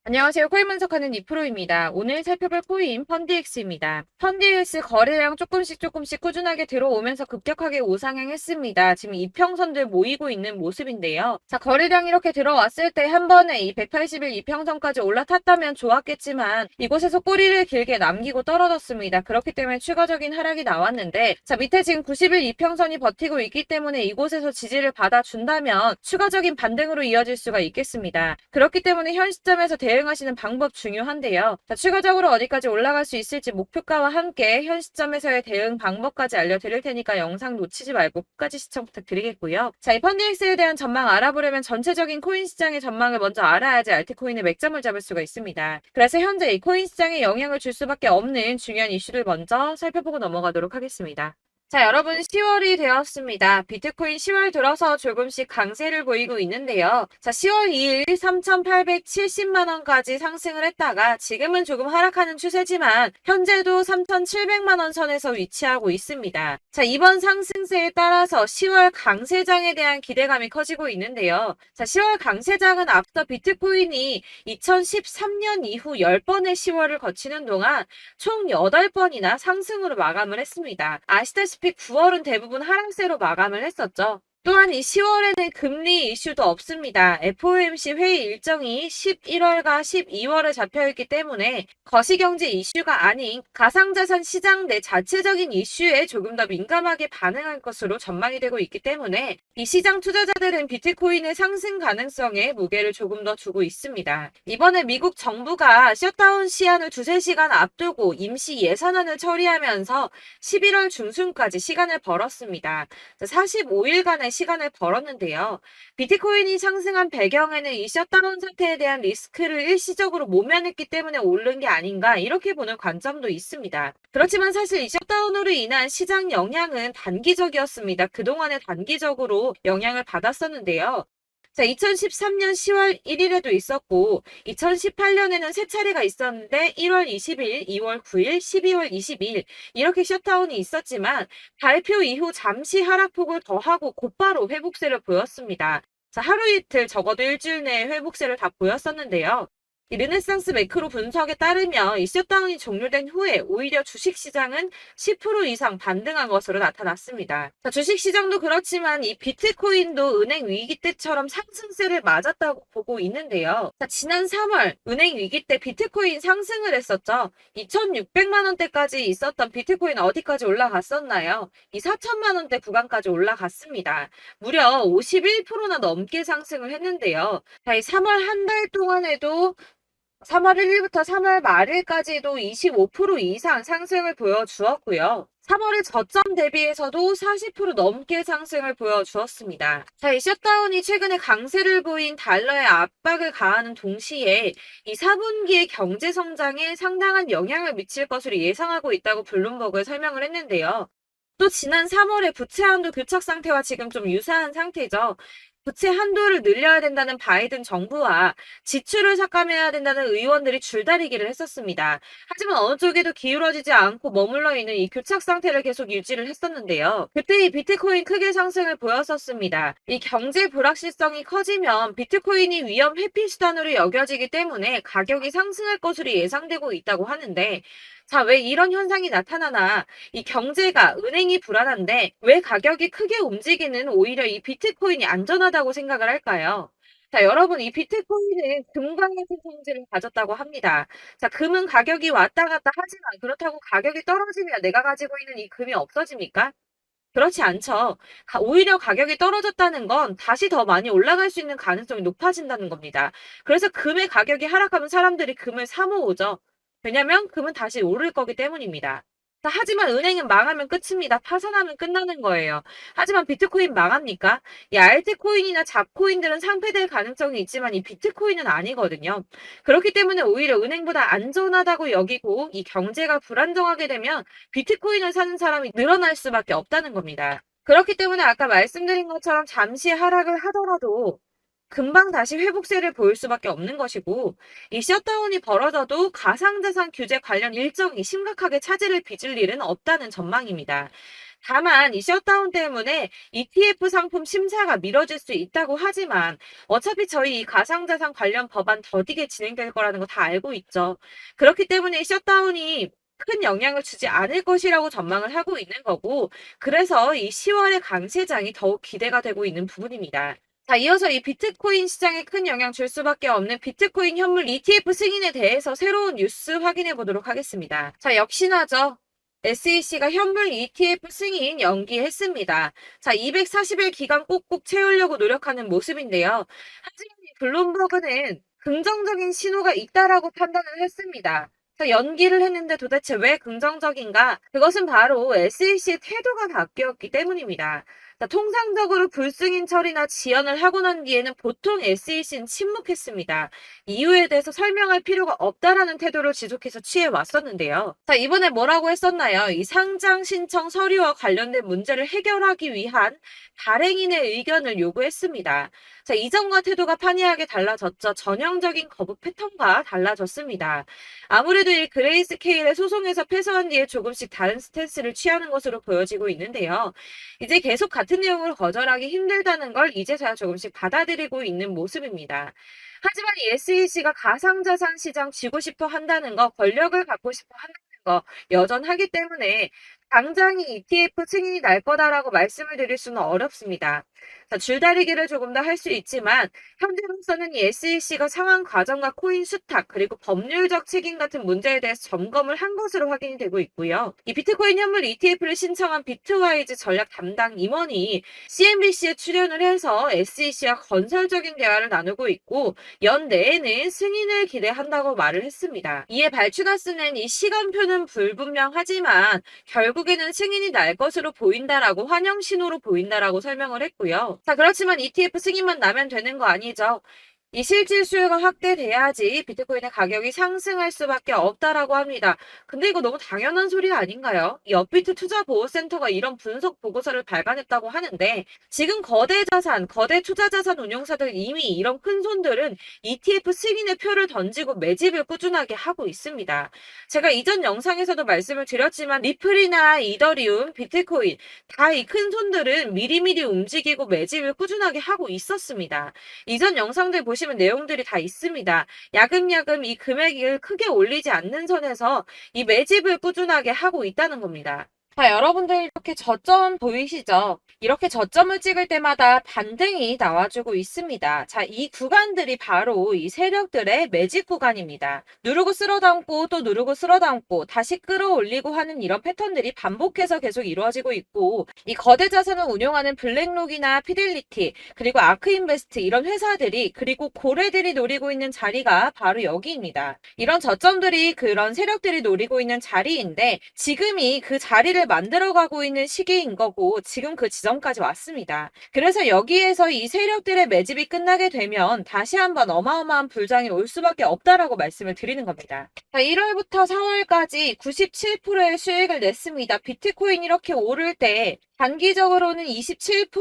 안녕하세요. 코인 분석하는 이프로입니다. 오늘 살펴볼 코인 펀디엑스입니다. 펀디엑스 거래량 조금씩 꾸준하게 들어오면서 급격하게 우상향했습니다. 지금 이평선들 모이고 있는 모습인데요. 자, 거래량 이렇게 들어왔을 때 한 번에 이 180일 이평선까지 올라탔다면 좋았겠지만 이곳에서 꼬리를 길게 남기고 떨어졌습니다. 그렇기 때문에 추가적인 하락이 나왔는데, 자, 밑에 지금 90일 이평선이 버티고 있기 때문에 이곳에서 지지를 받아준다면 추가적인 반등으로 이어질 수가 있겠습니다. 그렇기 때문에 현 시점에서 대응하시는 방법 중요한데요. 자, 추가적으로 어디까지 올라갈 수 있을지 목표가와 함께 현 시점에서의 대응 방법까지 알려드릴 테니까 영상 놓치지 말고 끝까지 시청 부탁드리겠고요. 자, 이 펀딩엑스에 대한 전망 알아보려면 전체적인 코인 시장의 전망을 먼저 알아야지 알트코인의 맥점을 잡을 수가 있습니다. 그래서 현재 이 코인 시장에 영향을 줄 수밖에 없는 중요한 이슈를 먼저 살펴보고 넘어가도록 하겠습니다. 자, 여러분 10월이 되었습니다. 비트코인 10월 들어서 조금씩 강세를 보이고 있는데요. 자, 10월 2일 3,870만 원까지 상승을 했다가 지금은 조금 하락하는 추세지만 현재도 3,700만 원 선에서 위치하고 있습니다. 자, 이번 상승세에 따라서 10월 강세장에 대한 기대감이 커지고 있는데요. 자, 10월 강세장은 앞서 비트코인이 2013년 이후 10번의 10월을 거치는 동안 총 8번이나 상승으로 마감을 했습니다. 아시다시피 9월은 대부분 하락세로 마감을 했었죠. 또한 이 10월에는 금리 이슈도 없습니다. FOMC 회의 일정이 11월과 12월에 잡혀있기 때문에 거시경제 이슈가 아닌 가상자산 시장 내 자체적인 이슈에 조금 더 민감하게 반응할 것으로 전망이 되고 있기 때문에 이 시장 투자자들은 비트코인의 상승 가능성에 무게를 조금 더 두고 있습니다. 이번에 미국 정부가 셧다운 시한을 2~3시간 앞두고 임시 예산안을 처리하면서 11월 중순까지 시간을 벌었습니다. 45일간의 시간을 벌었는데요. 비트코인이 상승한 배경에는 이 셧다운 상태에 대한 리스크를 일시적으로 모면했기 때문에 오른 게 아닌가 이렇게 보는 관점도 있습니다. 그렇지만 사실 이 셧다운으로 인한 시장 영향은 단기적이었습니다. 그동안에 단기적으로 영향을 받았었는데요. 자, 2013년 10월 1일에도 있었고 2018년에는 세 차례가 있었는데 1월 20일, 2월 9일, 12월 22일 이렇게 셧다운이 있었지만 발표 이후 잠시 하락폭을 더하고 곧바로 회복세를 보였습니다. 자, 하루 이틀 적어도 일주일 내에 회복세를 다 보였었는데요. 이 르네상스 매크로 분석에 따르면 이 셧다운이 종료된 후에 오히려 주식시장은 10% 이상 반등한 것으로 나타났습니다. 자, 주식시장도 그렇지만 이 비트코인도 은행 위기 때처럼 상승세를 맞았다고 보고 있는데요. 자, 지난 3월 은행 위기 때 비트코인 상승을 했었죠. 2,600만 원대까지 있었던 비트코인 어디까지 올라갔었나요? 이 4천만 원대 구간까지 올라갔습니다. 무려 51%나 넘게 상승을 했는데요. 자, 이 3월 한 달 동안에도 3월 1일부터 3월 말일까지도 25% 이상 상승을 보여주었고요. 3월의 저점 대비해서도 40% 넘게 상승을 보여주었습니다. 자, 이 셧다운이 최근에 강세를 보인 달러에 압박을 가하는 동시에 이 4분기의 경제 성장에 상당한 영향을 미칠 것으로 예상하고 있다고 블룸버그에 설명을 했는데요. 또 지난 3월에 부채 한도 교착 상태와 지금 좀 유사한 상태죠. 부채 한도를 늘려야 된다는 바이든 정부와 지출을 삭감해야 된다는 의원들이 줄다리기를 했었습니다. 하지만 어느 쪽에도 기울어지지 않고 머물러 있는 이 교착 상태를 계속 유지를 했었는데요. 그때 이 비트코인 크게 상승을 보였었습니다. 이 경제 불확실성이 커지면 비트코인이 위험 회피 수단으로 여겨지기 때문에 가격이 상승할 것으로 예상되고 있다고 하는데, 자, 왜 이런 현상이 나타나나? 이 경제가 은행이 불안한데 왜 가격이 크게 움직이는 오히려 이 비트코인이 안전하다고 생각을 할까요? 자, 여러분, 이 비트코인은 금과 같은 성질을 가졌다고 합니다. 자, 금은 가격이 왔다 갔다 하지만 그렇다고 가격이 떨어지면 내가 가지고 있는 이 금이 없어집니까? 그렇지 않죠. 오히려 가격이 떨어졌다는 건 다시 더 많이 올라갈 수 있는 가능성이 높아진다는 겁니다. 그래서 금의 가격이 하락하면 사람들이 금을 사 모으죠. 왜냐면 금은 다시 오를 거기 때문입니다. 자, 하지만 은행은 망하면 끝입니다. 파산하면 끝나는 거예요. 하지만 비트코인 망합니까? 이 알트코인이나 잡코인들은 상폐될 가능성이 있지만 이 비트코인은 아니거든요. 그렇기 때문에 오히려 은행보다 안전하다고 여기고 이 경제가 불안정하게 되면 비트코인을 사는 사람이 늘어날 수밖에 없다는 겁니다. 그렇기 때문에 아까 말씀드린 것처럼 잠시 하락을 하더라도 금방 다시 회복세를 보일 수밖에 없는 것이고, 이 셧다운이 벌어져도 가상자산 규제 관련 일정이 심각하게 차질을 빚을 일은 없다는 전망입니다. 다만 이 셧다운 때문에 ETF 상품 심사가 미뤄질 수 있다고 하지만 어차피 저희 이 가상자산 관련 법안 더디게 진행될 거라는 거 다 알고 있죠. 그렇기 때문에 이 셧다운이 큰 영향을 주지 않을 것이라고 전망을 하고 있는 거고, 그래서 이 10월의 강세장이 더욱 기대가 되고 있는 부분입니다. 자, 이어서 이 비트코인 시장에 큰 영향 줄 수밖에 없는 비트코인 현물 ETF 승인에 대해서 새로운 뉴스 확인해 보도록 하겠습니다. 자, 역시나죠. SEC가 현물 ETF 승인 연기했습니다. 자, 240일 기간 꼭꼭 채우려고 노력하는 모습인데요. 하지만 이 블룸버그는 긍정적인 신호가 있다라고 판단을 했습니다. 자, 연기를 했는데 도대체 왜 긍정적인가? 그것은 바로 SEC의 태도가 바뀌었기 때문입니다. 자, 통상적으로 불승인 처리나 지연을 하고 난 뒤에는 보통 SEC는 침묵했습니다. 이유에 대해서 설명할 필요가 없다라는 태도를 지속해서 취해 왔었는데요. 자, 이번에 뭐라고 했었나요? 이 상장 신청 서류와 관련된 문제를 해결하기 위한 발행인의 의견을 요구했습니다. 자, 이전과 태도가 판이하게 달라졌죠. 전형적인 거부 패턴과 달라졌습니다. 아무래도 이 그레이스케일의 소송에서 패소한 뒤에 조금씩 다른 스탠스를 취하는 것으로 보여지고 있는데요. 이제 계속 같은 내용을 거절하기 힘들다는 걸 이제서야 조금씩 받아들이고 있는 모습입니다. 하지만 이 SEC가 가상자산 시장 쥐고 싶어 한다는 거, 권력을 갖고 싶어 한다는 거 여전하기 때문에 당장이 ETF 승인이 날 거다라고 말씀을 드릴 수는 어렵습니다. 자, 줄다리기를 조금 더 할 수 있지만 현재로서는 이 SEC가 상환 과정과 코인 수탁 그리고 법률적 책임 같은 문제에 대해서 점검을 한 것으로 확인이 되고 있고요. 이 비트코인 현물 ETF를 신청한 비트와이즈 전략 담당 임원이 CNBC에 출연을 해서 SEC와 건설적인 대화를 나누고 있고 연내에는 승인을 기대한다고 말을 했습니다. 이에 발추가스는 이 시간표는 불분명하지만 결국에는 승인이 날 것으로 보인다라고 환영 신호로 보인다라고 설명을 했고요. 자, 그렇지만 ETF 승인만 나면 되는 거 아니죠. 이 실질 수요가 확대돼야지 비트코인의 가격이 상승할 수밖에 없다라고 합니다. 근데 이거 너무 당연한 소리 아닌가요? 이 업비트 투자보호센터가 이런 분석 보고서를 발간했다고 하는데 지금 거대 자산, 거대 투자자산 운용사들 이미 이런 큰 손들은 ETF 승인의 표를 던지고 매집을 꾸준하게 하고 있습니다. 제가 이전 영상에서도 말씀을 드렸지만 리플이나 이더리움, 비트코인 다 이 큰 손들은 미리미리 움직이고 매집을 꾸준하게 하고 있었습니다. 이전 영상들 보시면 내용들이 다 있습니다. 야금야금 이 금액을 크게 올리지 않는 선에서 이 매집을 꾸준하게 하고 있다는 겁니다. 자, 여러분들 이렇게 저점 보이시죠? 이렇게 저점을 찍을 때마다 반등이 나와주고 있습니다. 자, 이 구간들이 바로 이 세력들의 매집 구간입니다. 누르고 쓸어담고 또 누르고 쓸어담고 다시 끌어올리고 하는 이런 패턴들이 반복해서 계속 이루어지고 있고 이 거대 자산을 운용하는 블랙록이나 피델리티 그리고 아크인베스트 이런 회사들이 그리고 고래들이 노리고 있는 자리가 바로 여기입니다. 이런 저점들이 그런 세력들이 노리고 있는 자리인데 지금이 그 자리를 만들어가고 있는 시기인 거고 지금 그 지점까지 왔습니다. 그래서 여기에서 이 세력들의 매집이 끝나게 되면 다시 한번 어마어마한 불장이 올 수밖에 없다라고 말씀을 드리는 겁니다. 자, 1월부터 4월까지 97%의 수익을 냈습니다. 비트코인 이렇게 오를 때 단기적으로는 27%,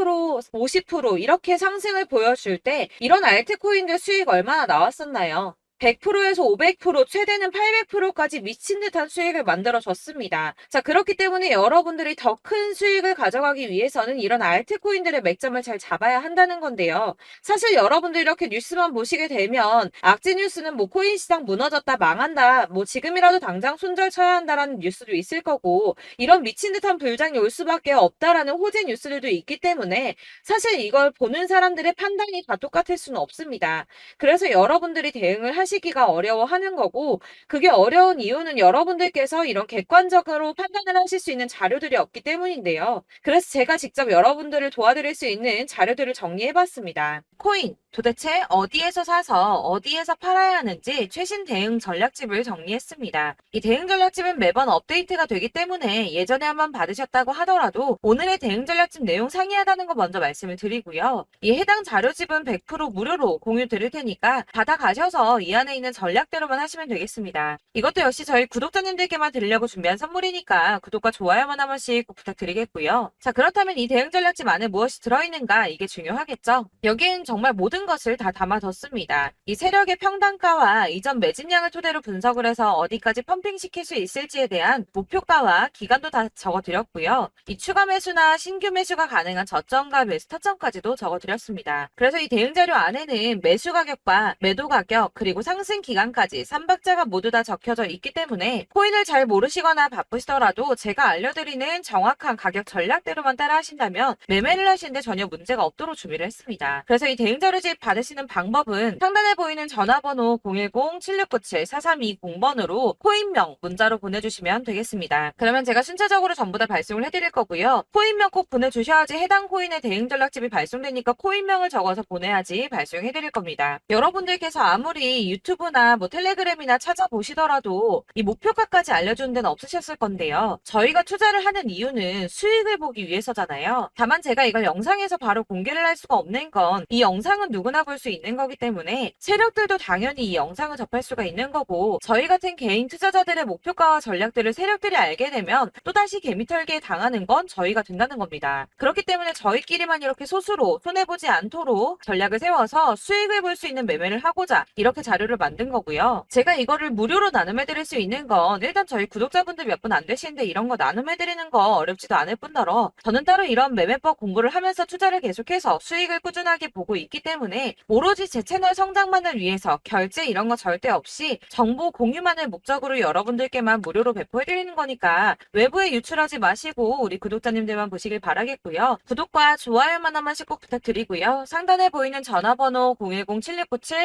50% 이렇게 상승을 보여줄 때 이런 알트코인들 수익 얼마나 나왔었나요? 100%에서 500%, 최대는 800%까지 미친 듯한 수익을 만들어줬습니다. 자, 그렇기 때문에 여러분들이 더 큰 수익을 가져가기 위해서는 이런 알트코인들의 맥점을 잘 잡아야 한다는 건데요. 사실 여러분들 이렇게 뉴스만 보시게 되면 악재 뉴스는 뭐 코인 시장 무너졌다, 망한다, 뭐 지금이라도 당장 손절 쳐야 한다라는 뉴스도 있을 거고 이런 미친 듯한 불장이 올 수밖에 없다라는 호재 뉴스들도 있기 때문에 사실 이걸 보는 사람들의 판단이 다 똑같을 수는 없습니다. 그래서 여러분들이 대응을 하시기가 어려워하는 거고 그게 어려운 이유는 여러분들께서 이런 객관적으로 판단을 하실 수 있는 자료들이 없기 때문인데요. 그래서 제가 직접 여러분들을 도와드릴 수 있는 자료들을 정리해봤습니다. 코인 도대체 어디에서 사서 어디에서 팔아야 하는지 최신 대응 전략집을 정리했습니다. 이 대응 전략집은 매번 업데이트가 되기 때문에 예전에 한번 받으셨다고 하더라도 오늘의 대응 전략집 내용 상이하다는 거 먼저 말씀을 드리고요. 이 해당 자료집은 100% 무료로 공유 드릴 테니까 받아가셔서 이 안에 있는 전략대로만 하시면 되겠습니다. 이것도 역시 저희 구독자님들께만 드리려고 준비한 선물이니까 구독과 좋아요만 한 번씩 꼭 부탁드리겠고요. 자, 그렇다면 이 대응 전략집 안에 무엇이 들어있는가 이게 중요하겠죠? 여기엔 정말 모든 모든 것을 다 담아뒀습니다. 이 세력의 평단가와 이전 매집량을 토대로 분석을 해서 어디까지 펌핑시킬 수 있을지에 대한 목표가와 기간도 다 적어드렸고요. 이 추가 매수나 신규 매수가 가능한 저점과 매수 타점까지도 적어드렸습니다. 그래서 이 대응자료 안에는 매수 가격과 매도 가격 그리고 상승 기간까지 3박자가 모두 다 적혀져 있기 때문에 코인을 잘 모르시거나 바쁘시더라도 제가 알려드리는 정확한 가격 전략대로만 따라 하신다면 매매를 하시는데 전혀 문제가 없도록 준비를 했습니다. 그래서 이 대응자료집 받으시는 방법은 상단에 보이는 전화번호 010-7697-4320번으로 코인명 문자로 보내주시면 되겠습니다. 그러면 제가 순차적으로 전부 다 발송을 해드릴 거고요. 코인명 꼭 보내주셔야지 해당 코인의 대응 전략집이 발송되니까 코인명을 적어서 보내야지 발송해드릴 겁니다. 여러분들께서 아무리 유튜브나 텔레그램이나 찾아보시더라도 이 목표가까지 알려주는 데는 없으셨을 건데요. 저희가 투자를 하는 이유는 수익을 보기 위해서잖아요. 다만 제가 이걸 영상에서 바로 공개를 할 수가 없는 건 이 영상은 누구나 볼 수 있는 거기 때문에 세력들도 당연히 이 영상을 접할 수가 있는 거고 저희 같은 개인 투자자들의 목표가와 전략들을 세력들이 알게 되면 또다시 개미털기에 당하는 건 저희가 된다는 겁니다. 그렇기 때문에 저희끼리만 이렇게 소수로 손해보지 않도록 전략을 세워서 수익을 볼 수 있는 매매를 하고자 이렇게 자료를 만든 거고요. 제가 이거를 무료로 나눔해드릴 수 있는 건 일단 저희 구독자분들 몇 분 안 되시는데 이런 거 나눔해드리는 거 어렵지도 않을 뿐더러 저는 따로 이런 매매법 공부를 하면서 투자를 계속해서 수익을 꾸준하게 보고 있기 때문에 오로지 제 채널 성장만을 위해서 결제 이런 거 절대 없이 정보 공유만을 목적으로 여러분들께만 무료로 배포해드리는 거니까 외부에 유출하지 마시고 우리 구독자님들만 보시길 바라겠고요. 구독과 좋아요만 한 번씩 꼭 부탁드리고요. 상단에 보이는 전화번호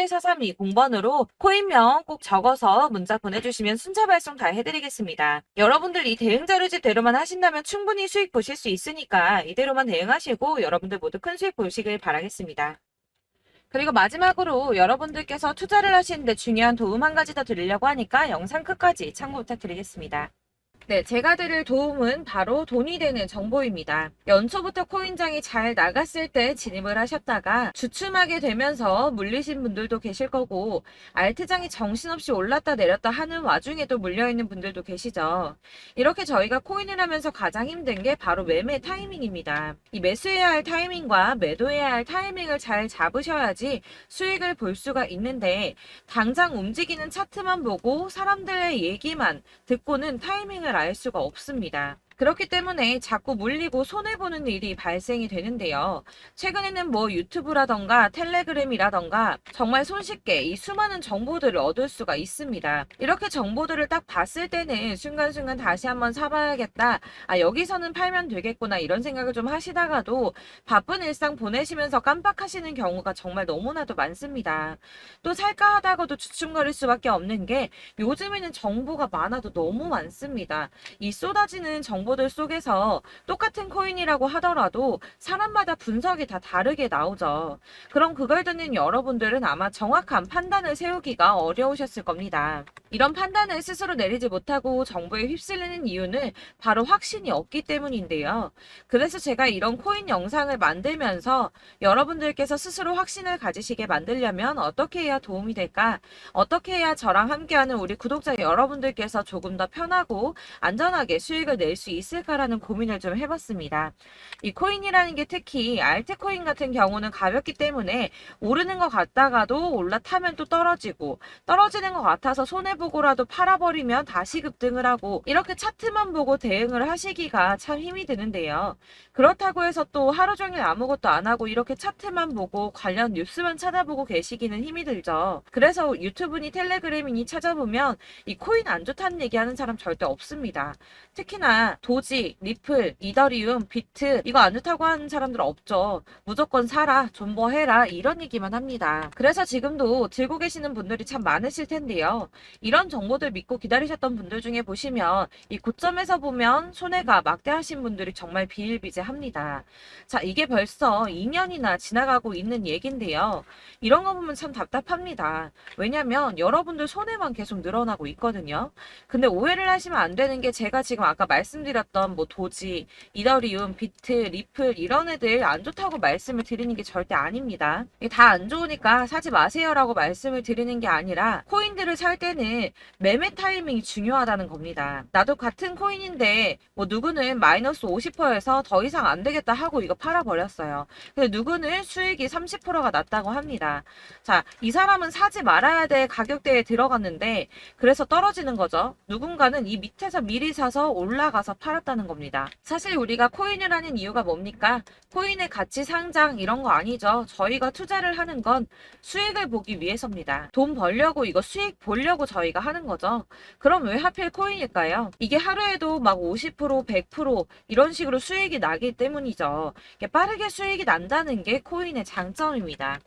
010-7697-4320번으로 코인명 꼭 적어서 문자 보내주시면 순차 발송 다 해드리겠습니다. 여러분들 이 대응자료집대로만 하신다면 충분히 수익 보실 수 있으니까 이대로만 대응하시고 여러분들 모두 큰 수익 보시길 바라겠습니다. 그리고 마지막으로 여러분들께서 투자를 하시는데 중요한 도움 한 가지 더 드리려고 하니까 영상 끝까지 참고 부탁드리겠습니다. 네, 제가 드릴 도움은 바로 돈이 되는 정보입니다. 연초부터 코인장이 잘 나갔을 때 진입을 하셨다가 주춤하게 되면서 물리신 분들도 계실 거고 알트장이 정신없이 올랐다 내렸다 하는 와중에도 물려있는 분들도 계시죠. 이렇게 저희가 코인을 하면서 가장 힘든 게 바로 매매 타이밍입니다. 이 매수해야 할 타이밍과 매도해야 할 타이밍을 잘 잡으셔야지 수익을 볼 수가 있는데 당장 움직이는 차트만 보고 사람들의 얘기만 듣고는 타이밍을 알 수가 없습니다. 그렇기 때문에 자꾸 물리고 손해보는 일이 발생이 되는데요. 최근에는 유튜브라던가 텔레그램이라던가 정말 손쉽게 이 수많은 정보들을 얻을 수가 있습니다. 이렇게 정보들을 딱 봤을 때는 순간순간 다시 한번 사봐야겠다. 여기서는 팔면 되겠구나 이런 생각을 좀 하시다가도 바쁜 일상 보내시면서 깜빡하시는 경우가 정말 너무나도 많습니다. 또 살까 하다가도 주춤거릴 수밖에 없는 게 요즘에는 정보가 많아도 너무 많습니다. 이 쏟아지는 정보들 속에서 똑같은 코인이라고 하더라도 사람마다 분석이 다 다르게 나오죠. 그럼 그걸 듣는 여러분들은 아마 정확한 판단을 세우기가 어려우셨을 겁니다. 이런 판단을 스스로 내리지 못하고 정보에 휩쓸리는 이유는 바로 확신이 없기 때문인데요. 그래서 제가 이런 코인 영상을 만들면서 여러분들께서 스스로 확신을 가지시게 만들려면 어떻게 해야 도움이 될까? 어떻게 해야 저랑 함께하는 우리 구독자 여러분들께서 조금 더 편하고 안전하게 수익을 낼 수 있을까라는 고민을 좀 해봤습니다. 이 코인이라는 게 특히 알트코인 같은 경우는 가볍기 때문에 오르는 것 같다가도 올라타면 또 떨어지고 떨어지는 것 같아서 손해보고라도 팔아버리면 다시 급등을 하고 이렇게 차트만 보고 대응을 하시기가 참 힘이 드는데요. 그렇다고 해서 또 하루 종일 아무것도 안 하고 이렇게 차트만 보고 관련 뉴스만 찾아보고 계시기는 힘이 들죠. 그래서 유튜브니 텔레그램이니 찾아보면 이 코인 안 좋다는 얘기하는 사람 절대 없습니다. 특히나 도지, 리플, 이더리움, 비트 이거 안 좋다고 하는 사람들 없죠. 무조건 사라, 존버해라 이런 얘기만 합니다. 그래서 지금도 들고 계시는 분들이 참 많으실 텐데요. 이런 정보들 믿고 기다리셨던 분들 중에 보시면 이 고점에서 보면 손해가 막대하신 분들이 정말 비일비재합니다. 자, 이게 벌써 2년이나 지나가고 있는 얘긴데요. 이런 거 보면 참 답답합니다. 왜냐면 여러분들 손해만 계속 늘어나고 있거든요. 근데 오해를 하시면 안 되는 게 제가 지금 아까 말씀드렸던 도지, 이더리움, 비트, 리플 이런 애들 안 좋다고 말씀을 드리는 게 절대 아닙니다. 다 안 좋으니까 사지 마세요라고 말씀을 드리는 게 아니라 코인들을 살 때는 일단은 매매 타이밍이 중요하다는 겁니다. 나도 같은 코인인데 뭐 누구는 마이너스 50%에서 더 이상 안 되겠다 하고 이거 팔아버렸어요. 근데 누구는 수익이 30%가 났다고 합니다. 자, 이 사람은 사지 말아야 될 가격대에 들어갔는데 그래서 떨어지는 거죠. 누군가는 이 밑에서 미리 사서 올라가서 팔았다는 겁니다. 사실 우리가 코인을 하는 이유가 뭡니까? 코인의 가치 상장 이런 거 아니죠. 저희가 투자를 하는 건 수익을 보기 위해서입니다. 돈 벌려고 이거 수익 보려고 저희가 하는 거죠. 그럼 왜 하필 코인일까요? 이게 하루에도 막 50%, 100% 이런 식으로 수익이 나기 때문이죠. 빠르게 수익이 난다는 게 코인의 장점입니다.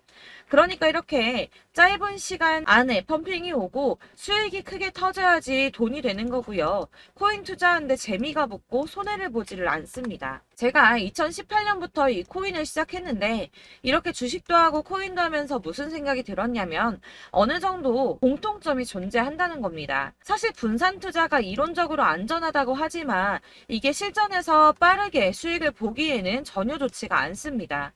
그러니까 이렇게 짧은 시간 안에 펌핑이 오고 수익이 크게 터져야지 돈이 되는 거고요. 코인 투자하는데 재미가 붙고 손해를 보지를 않습니다. 제가 2018년부터 이 코인을 시작했는데 이렇게 주식도 하고 코인도 하면서 무슨 생각이 들었냐면 어느 정도 공통점이 존재한다는 겁니다. 사실 분산 투자가 이론적으로 안전하다고 하지만 이게 실전에서 빠르게 수익을 보기에는 전혀 좋지가 않습니다.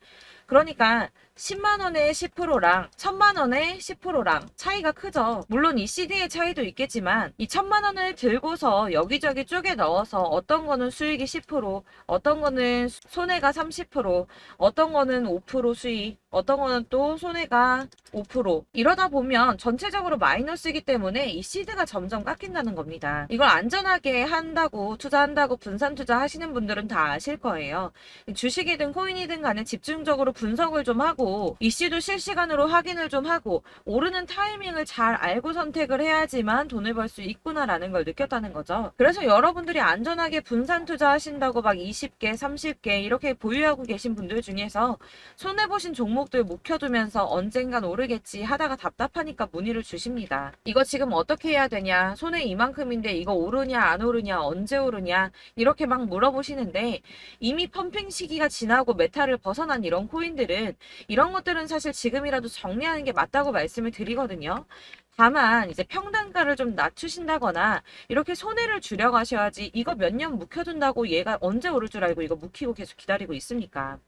그러니까 10만 원의 10%랑 1000만 원의 10%랑 차이가 크죠. 물론 이 CD의 차이도 있겠지만 이 1000만 원을 들고서 여기저기 쪼개 넣어서 어떤 거는 수익이 10%, 어떤 거는 손해가 30%, 어떤 거는 5% 수익, 어떤 거는 또 손해가 5%. 이러다 보면 전체적으로 마이너스이기 때문에 이 시드가 점점 깎인다는 겁니다. 이걸 안전하게 한다고 투자한다고 분산 투자 하시는 분들은 다 아실 거예요. 주식이든 코인이든 간에 집중적으로 분석을 좀 하고 이슈도 실시간으로 확인을 좀 하고 오르는 타이밍을 잘 알고 선택을 해야지만 돈을 벌 수 있구나라는 걸 느꼈다는 거죠. 그래서 여러분들이 안전하게 분산 투자하신다고 막 20개, 30개 이렇게 보유하고 계신 분들 중에서 손해보신 종목들 묵혀두면서 언젠간 오르겠지 하다가 답답하니까 문의를 주십니다. 이거 지금 어떻게 해야 되냐? 손해 이만큼인데 이거 오르냐 안 오르냐 언제 오르냐 이렇게 막 물어보시는데 이미 펌핑 시기가 지나고 메타를 벗어난 이런 코인들은 이런 것들은 사실 지금이라도 정리하는 게 맞다고 말씀을 드리거든요. 다만 이제 평단가를 좀 낮추신다거나 이렇게 손해를 줄여가셔야지 이거 몇 년 묵혀둔다고 얘가 언제 오를 줄 알고 이거 묵히고 계속 기다리고 있습니까?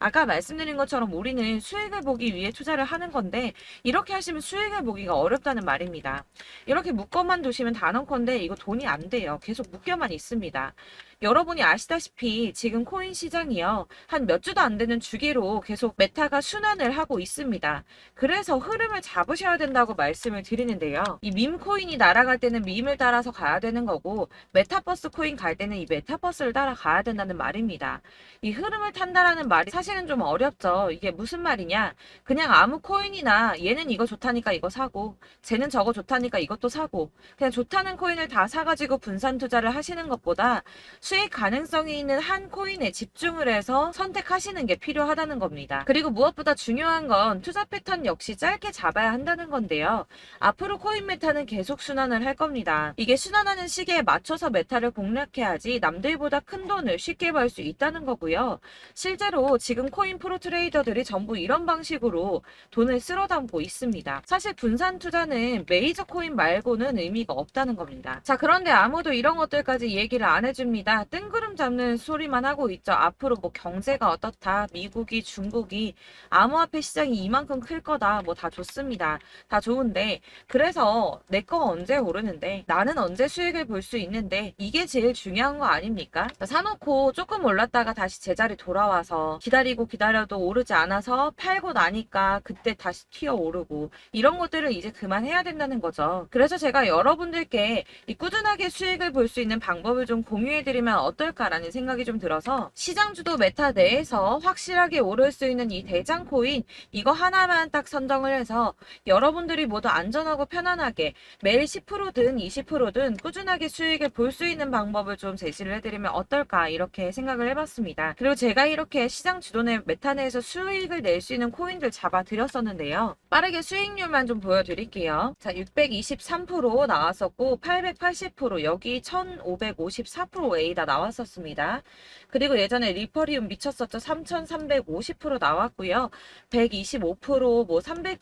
아까 말씀드린 것처럼 우리는 수익을 보기 위해 투자를 하는 건데 이렇게 하시면 수익을 보기가 어렵다는 말입니다. 이렇게 묶어만 두시면 단언컨대 이거 돈이 안 돼요. 계속 묶여만 있습니다. 여러분이 아시다시피 지금 코인 시장이요. 한 몇 주도 안 되는 주기로 계속 메타가 순환을 하고 있습니다. 그래서 흐름을 잡으셔야 된다고 말씀을 드리는데요. 이 밈 코인이 날아갈 때는 밈을 따라서 가야 되는 거고 메타버스 코인 갈 때는 이 메타버스를 따라가야 된다는 말입니다. 이 흐름을 탄다라는 말이 사실은 좀 어렵죠. 이게 무슨 말이냐? 그냥 아무 코인이나 얘는 이거 좋다니까 이거 사고 쟤는 저거 좋다니까 이것도 사고 그냥 좋다는 코인을 다 사가지고 분산 투자를 하시는 것보다 수익 가능성이 있는 한 코인에 집중을 해서 선택하시는 게 필요하다는 겁니다. 그리고 무엇보다 중요한 건 투자 패턴 역시 짧게 잡아야 한다는 건데요. 앞으로 코인 메타는 계속 순환을 할 겁니다. 이게 순환하는 시기에 맞춰서 메타를 공략해야지 남들보다 큰 돈을 쉽게 벌 수 있다는 거고요. 실제로 지금 코인 프로 트레이더들이 전부 이런 방식으로 돈을 쓸어 담고 있습니다. 사실 분산 투자는 메이저 코인 말고는 의미가 없다는 겁니다. 자, 그런데 아무도 이런 것들까지 얘기를 안 해줍니다. 뜬구름 잡는 소리만 하고 있죠. 앞으로 뭐 경제가 어떻다, 미국이, 중국이, 암호화폐 시장이 이만큼 클 거다, 뭐 다 좋습니다. 다 좋은데, 그래서 내 거 언제 오르는데, 나는 언제 수익을 볼 수 있는데, 이게 제일 중요한 거 아닙니까? 사놓고 조금 올랐다가 다시 제자리 돌아와서 기다리고 기다려도 오르지 않아서 팔고 나니까 그때 다시 튀어 오르고, 이런 것들을 이제 그만해야 된다는 거죠. 그래서 제가 여러분들께 이 꾸준하게 수익을 볼 수 있는 방법을 좀 공유해드리면 어떨까라는 생각이 좀 들어서 시장주도 메타 내에서 확실하게 오를 수 있는 이 대장 코인 이거 하나만 딱 선정을 해서 여러분들이 모두 안전하고 편안하게 매일 10%든 20%든 꾸준하게 수익을 볼 수 있는 방법을 좀 제시를 해드리면 어떨까 이렇게 생각을 해봤습니다. 그리고 제가 이렇게 시장 주도내 메타 내에서 수익을 낼 수 있는 코인들 잡아드렸었는데요. 빠르게 수익률만 좀 보여드릴게요. 자, 623% 나왔었고 880% 여기 1554% A다 나왔었습니다. 그리고 예전에 리퍼리움 미쳤었죠. 3350% 나왔고요. 125%, 뭐 300%,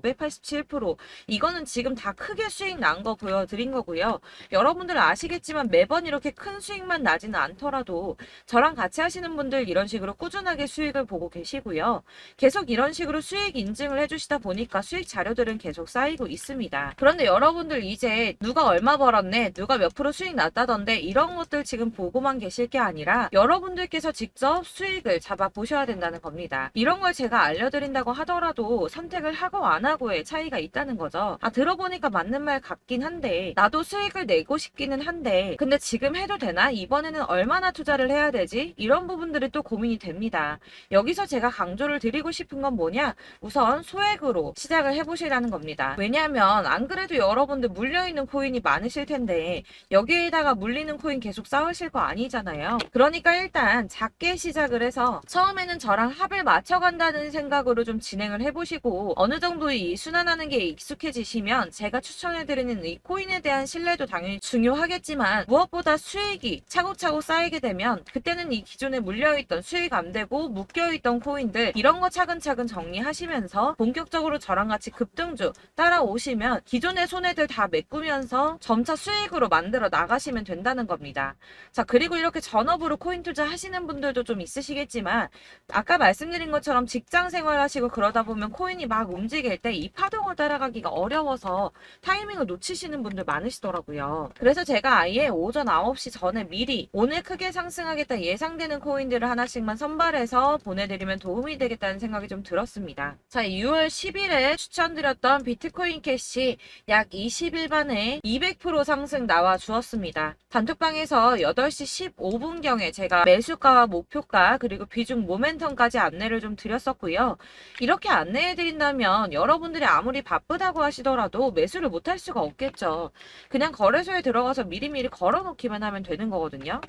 587% 이건 이거는 지금 다 크게 수익 난 거 보여드린 거고요. 여러분들 아시겠지만 매번 이렇게 큰 수익만 나지는 않더라도 저랑 같이 하시는 분들 이런 식으로 꾸준하게 수익을 보고 계시고요. 계속 이런 식으로 수익 인증을 해주시다 보니까 수익 자료들은 계속 쌓이고 있습니다. 그런데 여러분들 이제 누가 얼마 벌었네, 누가 몇 프로 수익 났다던데 이런 것들 지금 보고만 계실 게 아니라 여러분들께서 직접 수익을 잡아 보셔야 된다는 겁니다. 이런 걸 제가 알려드린다고 하더라도 선택을 하고 안 하고의 차이가 있다는 거죠. 들어보니까 맞는 말 같긴 한데 나도 수익을 내고 싶기는 한데 근데 지금 해도 되나? 이번에는 얼마나 투자를 해야 되지? 이런 부분들이 또 고민이 됩니다. 여기서 제가 강조를 드리고 싶은 건 뭐냐? 우선 소액으로 시작을 해보시라는 겁니다. 왜냐하면 안 그래도 여러분들 물려있는 코인이 많으실 텐데 여기에다가 물리는 코인 계속 쌓으실 거 아니잖아요. 그러니까 일단 작게 시작을 해서 처음에는 저랑 합을 맞춰간다는 생각으로 좀 진행을 해보시고 어느 정도 이 순환하는 게 익숙해지시면 제가 추천해드리는 이 코인에 대한 신뢰도 당연히 중요하겠지만 무엇보다 수익이 차곡차곡 쌓이게 되면 그때는 이 기존에 물려있던 수익 안 되고 묶여있던 코인들 이런 거 차근차근 정리하시면서 본격적으로 저랑 같이 급등주 따라오시면 기존의 손해들 다 메꾸면서 점차 수익으로 만들어 나가시면 된다는 겁니다. 자, 그리고 이렇게 전업으로 코인 투자 하시는 분들도 좀 있으시겠지만 아까 말씀드린 것처럼 직장 생활하시고 그러다 보면 코인이 막 움직일 때 이 파동을 따라가기가 어려워서 타이밍을 놓치시는 분들 많으시더라고요. 그래서 제가 아예 오전 9시 전에 미리 오늘 크게 상승하겠다 예상되는 코인들을 하나씩만 선발해서 보내드리면 도움이 되겠다는 생각이 좀 들었습니다. 자, 6월 10일에 추천드렸던 비트코인 캐시 약 20일 만에 200% 상승 나와 주었습니다. 단톡방에서 8시 15분경에 제가 매수가와 목표가 그리고 비중 모멘텀까지 안내를 좀 드렸었고요. 이렇게 안내해드린다면 여러분들이 아무리 바쁘다고 하시더라도 매수를 못할 수가 없겠죠. 그냥 거래소에 들어가서 미리미리 걸어놓기만 하면 되는 거거든요.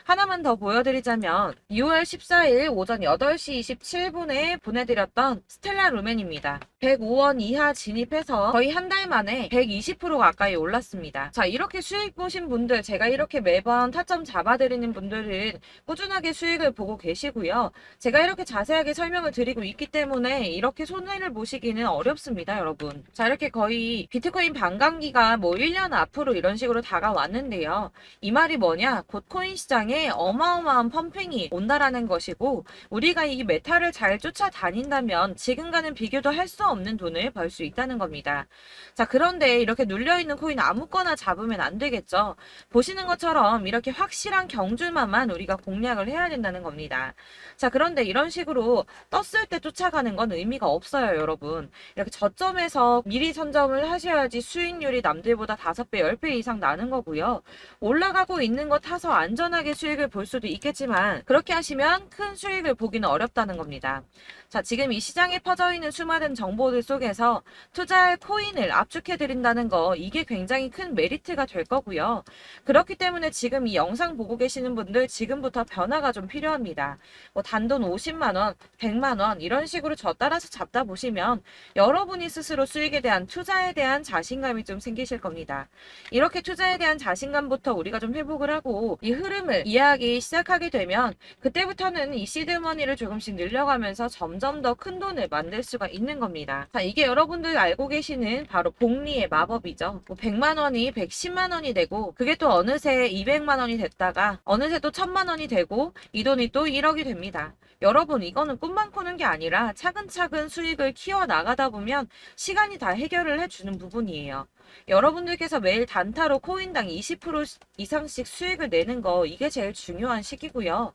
하나만 더 보여드리자면 6월 14일 오전 8시 27분에 보내드렸던 스텔라 루멘입니다. 105원 이하 진입해서 거의 한 달 만에 120% 가까이 올랐습니다. 자, 이렇게 수익 보신 분들, 제가 이렇게 매번 타점 잡아드리는 분들은 꾸준하게 수익을 보고 계시고요. 제가 이렇게 자세하게 설명을 드리고 있기 때문에 이렇게 손해를 보시기는 어렵습니다, 여러분. 자, 이렇게 거의 비트코인 반감기가 뭐 1년 앞으로 이런 식으로 다가왔는데요. 이 말이 뭐냐? 곧 코인 시장에 어마어마한 펌핑이 온다라는 것이고 우리가 이 메타를 잘 쫓아다닌다면 지금과는 비교도 할 수 없는 돈을 벌 수 있다는 겁니다. 자, 그런데 이렇게 눌려있는 코인 아무거나 잡으면 안 되겠죠. 보시는 것처럼 이렇게 확실한 경주만만 우리가 공략을 해야 된다는 겁니다. 자, 그런데 이런 식으로 떴을 때 쫓아가는 건 의미가 없어요, 여러분. 이렇게 저점에서 미리 선점을 하셔야지 수익률이 남들보다 5배, 10배 이상 나는 거고요. 올라가고 있는 거 타서 안전하게 수익을 볼 수도 있겠지만 그렇게 하시면 큰 수익을 보기는 어렵다는 겁니다. 자, 지금 이 시장에 퍼져 있는 수많은 정보들 속에서 투자할 코인을 압축해드린다는 거 이게 굉장히 큰 메리트가 될 거고요. 그렇기 때문에 지금 이 영상 보고 계시는 분들 지금부터 변화가 좀 필요합니다. 뭐 단돈 50만원, 100만원 이런 식으로 저 따라서 잡다 보시면 여러분이 스스로 수익에 대한 투자에 대한 자신감이 좀 생기실 겁니다. 이렇게 투자에 대한 자신감부터 우리가 좀 회복을 하고 이 흐름을 이해하기 시작하게 되면 그때부터는 이 시드머니를 조금씩 늘려가면서 점점 더 큰 돈을 만들 수가 있는 겁니다. 자, 이게 여러분들 알고 계시는 바로 복리의 마법이죠. 뭐 100만원이 110만원이 되고 그게 또 어느새 200만원이 됐다가 어느새 또 1000만원이 되고 이 돈이 또 1억이 됩니다. 여러분, 이거는 꿈만 꾸는 게 아니라 차근차근 수익을 키워 나가다 보면 시간이 다 해결을 해주는 부분이에요. 여러분들께서 매일 단타로 코인당 20% 이상씩 수익을 내는 거 이게 제일 중요한 시기고요.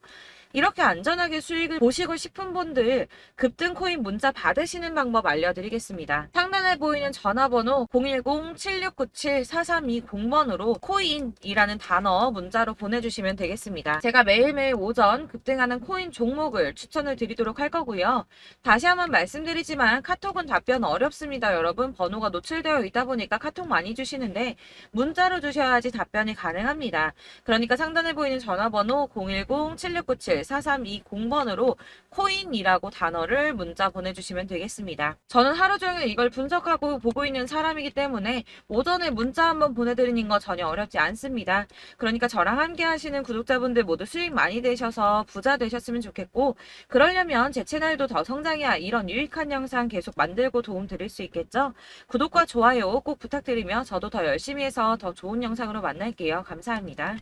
이렇게 안전하게 수익을 보시고 싶은 분들 급등 코인 문자 받으시는 방법 알려드리겠습니다. 상단에 보이는 전화번호 010-7697-4320번으로 코인이라는 단어 문자로 보내주시면 되겠습니다. 제가 매일매일 오전 급등하는 코인 종목을 추천을 드리도록 할 거고요. 다시 한번 말씀드리지만 카톡은 답변 어렵습니다. 여러분, 번호가 노출되어 있다 보니까 카톡 많이 주시는데 문자로 주셔야지 답변이 가능합니다. 그러니까 상단에 보이는 전화번호 010-7697 4320번으로 코인이라고 단어를 문자 보내주시면 되겠습니다. 저는 하루 종일 이걸 분석하고 보고 있는 사람이기 때문에 오전에 문자 한번 보내드리는 거 전혀 어렵지 않습니다. 그러니까 저랑 함께 하시는 구독자분들 모두 수익 많이 되셔서 부자 되셨으면 좋겠고, 그러려면 제 채널도 더 성장해야 이런 유익한 영상 계속 만들고 도움 드릴 수 있겠죠? 구독과 좋아요 꼭 부탁드리며 저도 더 열심히 해서 더 좋은 영상으로 만날게요. 감사합니다.